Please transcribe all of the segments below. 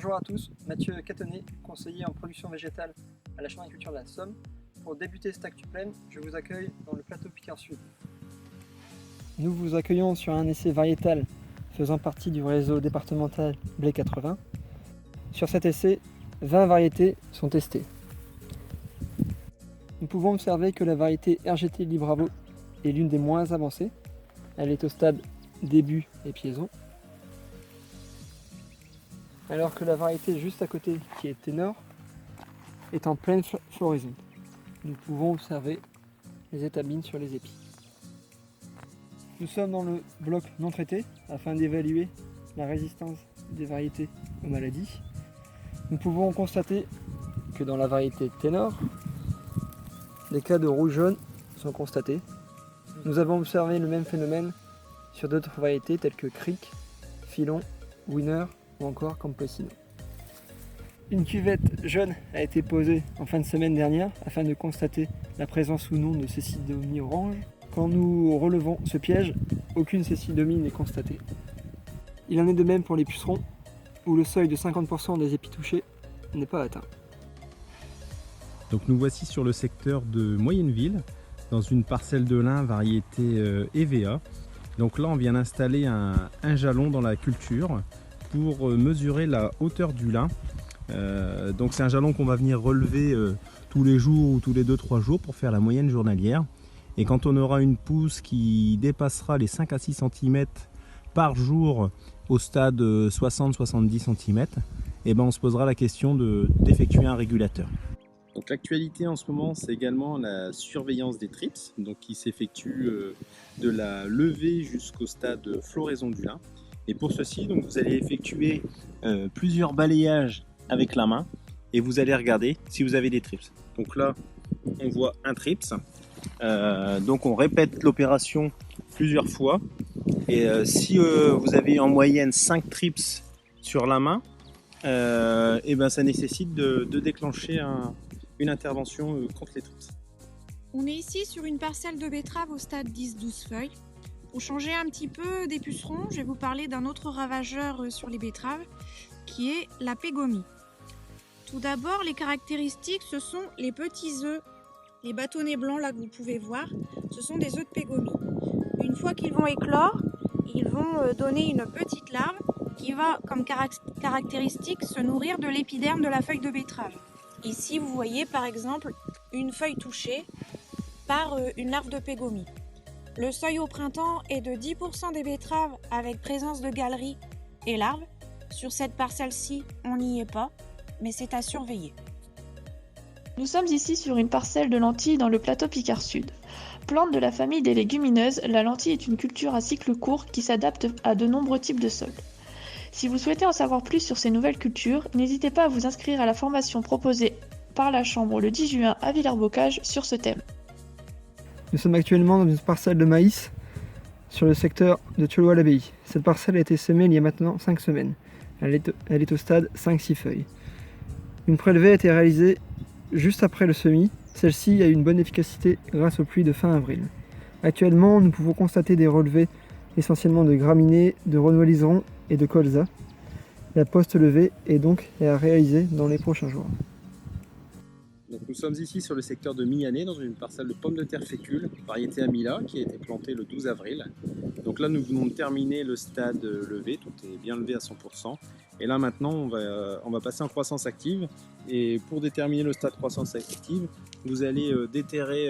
Bonjour à tous, Mathieu Catonnet, conseiller en production végétale à la Chambre d'agriculture de la Somme. Pour débuter cette Actu Plaine, je vous accueille dans le plateau Picard Sud. Nous vous accueillons sur un essai variétal faisant partie du réseau départemental Blé 80. Sur cet essai, 20 variétés sont testées. Nous pouvons observer que la variété RGT Libravo est l'une des moins avancées. Elle est au stade début et piaison. Alors que la variété juste à côté, qui est Ténor, est en pleine floraison. Nous pouvons observer les étamines sur les épis. Nous sommes dans le bloc non traité afin d'évaluer la résistance des variétés aux maladies. Nous pouvons constater que dans la variété Ténor, des cas de rouge-jaune sont constatés. Nous avons observé le même phénomène sur d'autres variétés telles que Creek, Filon, Winner ou encore Campesino. Une cuvette jaune a été posée en fin de semaine dernière afin de constater la présence ou non de cécidomie orange. Quand nous relevons ce piège, aucune cécidomie n'est constatée. Il en est de même pour les pucerons, où le seuil de 50% des épis touchés n'est pas atteint. Donc nous voici sur le secteur de Moyenneville, dans une parcelle de lin variété EVA. Donc là on vient d'installer un jalon dans la culture pour mesurer la hauteur du lin. Donc c'est un jalon qu'on va venir relever tous les jours ou tous les 2-3 jours pour faire la moyenne journalière. Et quand on aura une pousse qui dépassera les 5 à 6 cm par jour au stade 60-70 cm, et ben on se posera la question d'effectuer un régulateur. Donc l'actualité en ce moment, c'est également la surveillance des trips, donc qui s'effectue de la levée jusqu'au stade floraison du lin. Et pour ceci, donc, vous allez effectuer plusieurs balayages avec la main et vous allez regarder si vous avez des trips. Donc là, on voit un trips. Donc on répète l'opération plusieurs fois. Et si vous avez en moyenne 5 trips sur la main, et ben ça nécessite de déclencher une intervention contre les trips. On est ici sur une parcelle de betterave au stade 10-12 feuilles. Pour changer un petit peu des pucerons, je vais vous parler d'un autre ravageur sur les betteraves, qui est la pégomie. Tout d'abord, les caractéristiques, ce sont les petits œufs. Les bâtonnets blancs là que vous pouvez voir, ce sont des œufs de pégomie. Une fois qu'ils vont éclore, ils vont donner une petite larve qui va, comme caractéristique, se nourrir de l'épiderme de la feuille de betterave. Ici, vous voyez par exemple une feuille touchée par une larve de pégomie. Le seuil au printemps est de 10% des betteraves avec présence de galeries et larves. Sur cette parcelle-ci, on n'y est pas, mais c'est à surveiller. Nous sommes ici sur une parcelle de lentilles dans le plateau Picard Sud. Plante de la famille des légumineuses, la lentille est une culture à cycle court qui s'adapte à de nombreux types de sols. Si vous souhaitez en savoir plus sur ces nouvelles cultures, n'hésitez pas à vous inscrire à la formation proposée par la Chambre le 10 juin à Villers-Bocage sur ce thème. Nous sommes actuellement dans une parcelle de maïs sur le secteur de Thiolois-l'Abbaye. Cette parcelle a été semée il y a maintenant 5 semaines. Elle est au stade 5-6 feuilles. Une prélevée a été réalisée juste après le semis. Celle-ci a eu une bonne efficacité grâce aux pluies de fin avril. Actuellement, nous pouvons constater des relevés essentiellement de graminées, de renouvelliserons et de colza. La post-levée est donc à réaliser dans les prochains jours. Donc nous sommes ici sur le secteur de Mignanais dans une parcelle de pommes de terre fécule, variété Amila, qui a été plantée le 12 avril. Donc là nous venons de terminer le stade levé, tout est bien levé à 100%. Et là maintenant on va passer en croissance active. Et pour déterminer le stade croissance active, vous allez déterrer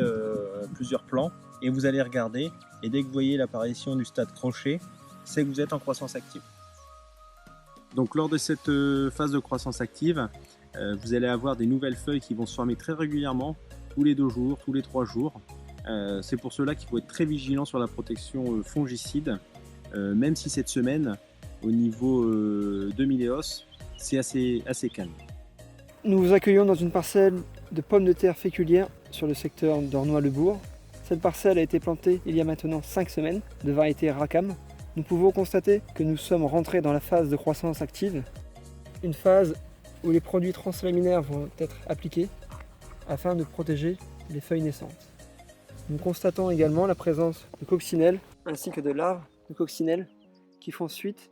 plusieurs plants et vous allez regarder. Et dès que vous voyez l'apparition du stade crochet, c'est que vous êtes en croissance active. Donc lors de cette phase de croissance active, vous allez avoir des nouvelles feuilles qui vont se former très régulièrement, tous les 2 jours, tous les 3 jours. C'est pour cela qu'il faut être très vigilant sur la protection fongicide, même si cette semaine, au niveau de Miléos, c'est assez calme. Nous vous accueillons dans une parcelle de pommes de terre féculières sur le secteur d'Ornois-le-Bourg. Cette parcelle a été plantée il y a maintenant 5 semaines, de variété Racam. Nous pouvons constater que nous sommes rentrés dans la phase de croissance active, une phase où les produits translaminaires vont être appliqués afin de protéger les feuilles naissantes. Nous constatons également la présence de coccinelles ainsi que de larves de coccinelles qui font suite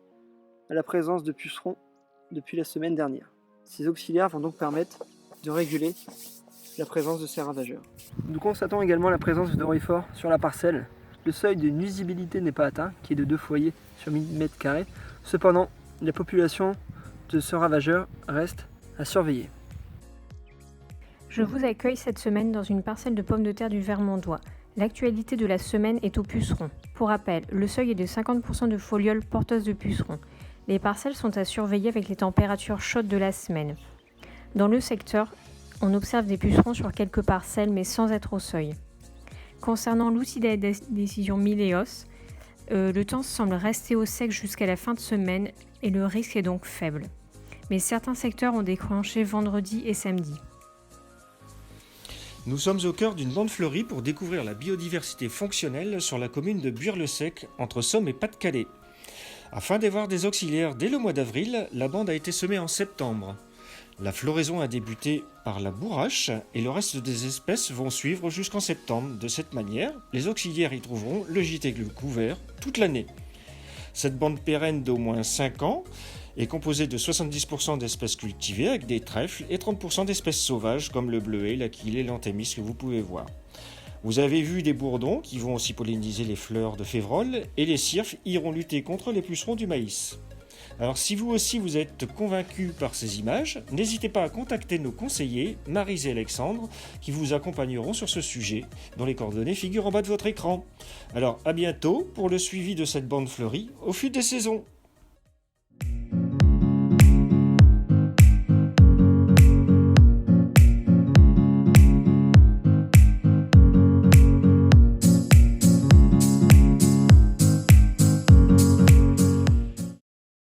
à la présence de pucerons depuis la semaine dernière. Ces auxiliaires vont donc permettre de réguler la présence de ces ravageurs. Nous constatons également la présence de doryphores sur la parcelle. Le seuil de nuisibilité n'est pas atteint, qui est de 2 foyers sur 1000 m². Cependant, la population de ce ravageur reste à surveiller. Je vous accueille cette semaine dans une parcelle de pommes de terre du Vermandois. L'actualité de la semaine est aux pucerons. Pour rappel, le seuil est de 50% de folioles porteuses de pucerons. Les parcelles sont à surveiller avec les températures chaudes de la semaine. Dans le secteur, on observe des pucerons sur quelques parcelles mais sans être au seuil. Concernant l'outil de décision Miléos, le temps semble rester au sec jusqu'à la fin de semaine et le risque est donc faible. Mais certains secteurs ont déclenché vendredi et samedi. Nous sommes au cœur d'une bande fleurie pour découvrir la biodiversité fonctionnelle sur la commune de Buire-le-Sec, entre Somme et Pas-de-Calais. Afin d'avoir des auxiliaires dès le mois d'avril, la bande a été semée en septembre. La floraison a débuté par la bourrache et le reste des espèces vont suivre jusqu'en septembre. De cette manière, les auxiliaires y trouveront le gîte et le couvert toute l'année. Cette bande pérenne d'au moins 5 ans est composée de 70% d'espèces cultivées avec des trèfles et 30% d'espèces sauvages comme le bleuet, l'aquilée, l'anthémis que vous pouvez voir. Vous avez vu des bourdons qui vont aussi polliniser les fleurs de févrole et les cirfes iront lutter contre les pucerons du maïs. Alors si vous aussi vous êtes convaincu par ces images, n'hésitez pas à contacter nos conseillers, Maryse et Alexandre, qui vous accompagneront sur ce sujet, dont les coordonnées figurent en bas de votre écran. Alors à bientôt pour le suivi de cette bande fleurie au fil des saisons.